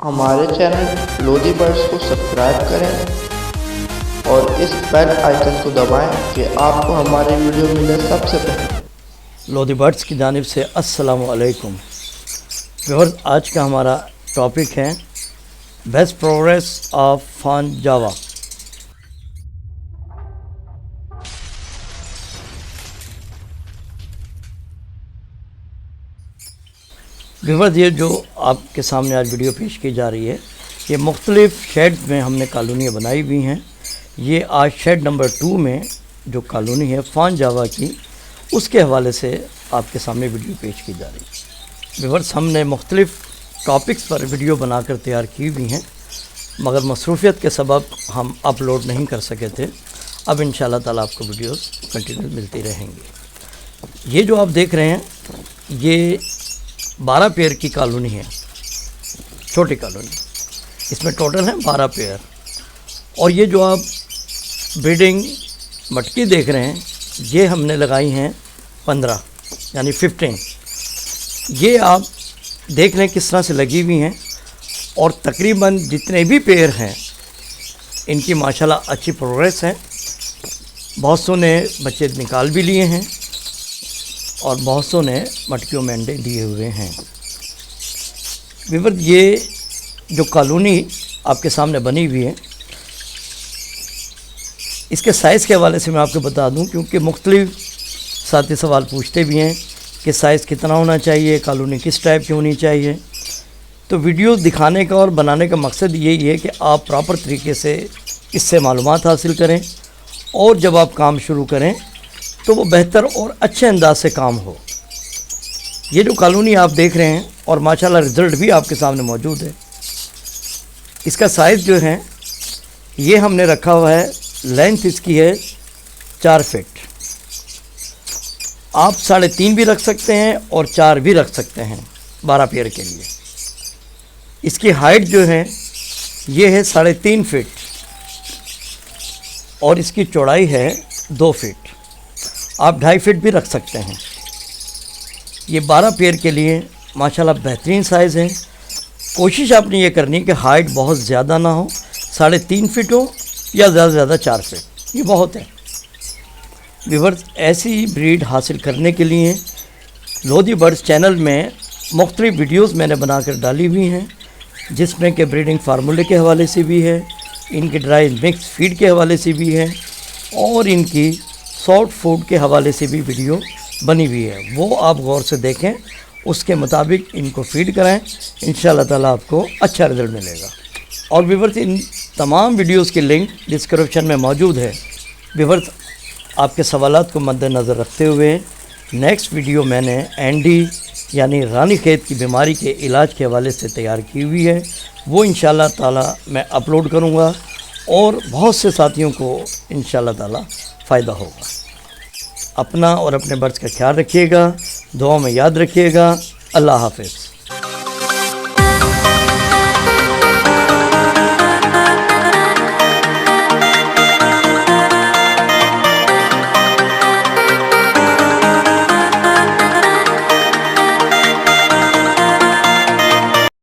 हमारे channel Lodhi birds को subscribe करें और इस बेल आइकन को दबाएं कि आपको हमारे वीडियो मिले सबसे पहले। लोधी बर्ड्स की जानिब से अस्सलाम वालेकुम व्यूअर्स, आज का हमारा टॉपिक है बेस्ट प्रोग्रेस ऑफ फान जावा। व्यूअर्स, ये जो आपके सामने आज वीडियो पेश की जा रही है, ये मुख्तलिफ़ शेड्स में हमने कॉलोनियाँ बनाई हुई हैं। ये आज शेड नंबर 2 में जो कॉलोनी है फान जावा की, उसके हवाले से आपके सामने वीडियो पेश की जा रही है। व्यूअर्स, हमने मुख्तलिफ़ टॉपिक्स पर वीडियो बनाकर तैयार की हुई हैं, मगर मसरूफ़ियत के सबब हम अपलोड नहीं कर सके थे। अब इंशाअल्लाह ताला आपको वीडियोस कंटिन्यू मिलती रहेंगी। ये जो आप देख रहे हैं, ये 12 पेयर की कॉलोनी है, छोटी कॉलोनी। इसमें टोटल है 12 पेयर। और ये जो आप ब्रीडिंग मटकी देख रहे हैं, ये हमने लगाई हैं 15 यानी 15। ये आप देख लें किस तरह से लगी हुई हैं। और तकरीबन जितने भी पेयर हैं, इनकी माशाल्लाह अच्छी प्रोग्रेस है। बहुत सौ ने बच्चे निकाल भी लिए हैं और बहुत सौ ने मटकियों में अंडे दिए हुए हैं। व्यूअर्स, ये जो कॉलोनी आपके सामने बनी हुई है, इसके साइज़ के हवाले से मैं आपको बता दूं, क्योंकि मुख्तलिफ साथी सवाल पूछते भी हैं कि साइज़ कितना होना चाहिए, कॉलोनी किस टाइप की होनी चाहिए। तो वीडियो दिखाने का और बनाने का मकसद यही है कि आप प्रॉपर तरीके से इससे मालूमात हासिल करें और जब आप काम शुरू करें तो वो बेहतर और अच्छे अंदाज से काम हो। ये जो कॉलोनी आप देख रहे हैं, और माशाल्लाह रिज़ल्ट भी आपके सामने मौजूद है। इसका साइज़ जो है, ये हमने रखा हुआ है, लेंथ इसकी है 4 फीट। आप 3.5 भी रख सकते हैं और 4 भी रख सकते हैं 12 पेयर के लिए। इसकी हाइट जो है, ये है 3.5 फीट और इसकी चौड़ाई है 2 फीट। आप 2.5 फीट भी रख सकते हैं। ये 12 पेयर के लिए माशाल्लाह बेहतरीन साइज़ है। कोशिश आपने ये करनी है कि हाइट बहुत ज़्यादा ना हो, 3.5 फीट हो या ज़्यादा से ज़्यादा 4 फीट, ये बहुत है। व्यूअर्स, ऐसी ब्रीड हासिल करने के लिए लोधी बर्ड्स चैनल में मुख्तलिफ वीडियोस मैंने बनाकर डाली हुई हैं, जिसमें कि ब्रीडिंग फार्मूले के हवाले से भी है, इनके ड्राई मिक्स फीड के हवाले से भी है और इनकी सॉफ्ट फूड के हवाले से भी वीडियो बनी हुई है। वो आप गौर से देखें, उसके मुताबिक इनको फीड कराएं, इंशाअल्लाह ताला आपको अच्छा रिज़ल्ट मिलेगा। और व्यूअर्स, इन तमाम वीडियोस की लिंक डिस्क्रिप्शन में मौजूद है। व्यूअर्स, आपके सवालात को मद्देनज़र रखते हुए नेक्स्ट वीडियो मैंने एंडी यानी रानीखेत की बीमारी के इलाज के हवाले से तैयार की हुई है। वो इंशाअल्लाह ताला मैं अपलोड करूँगा और बहुत से साथियों को इंशाअल्लाह ताला फ़ायदा होगा। अपना और अपने बर्ड्स का ख्याल रखिएगा, दुआ में याद रखिएगा। अल्लाह हाफ़िज़।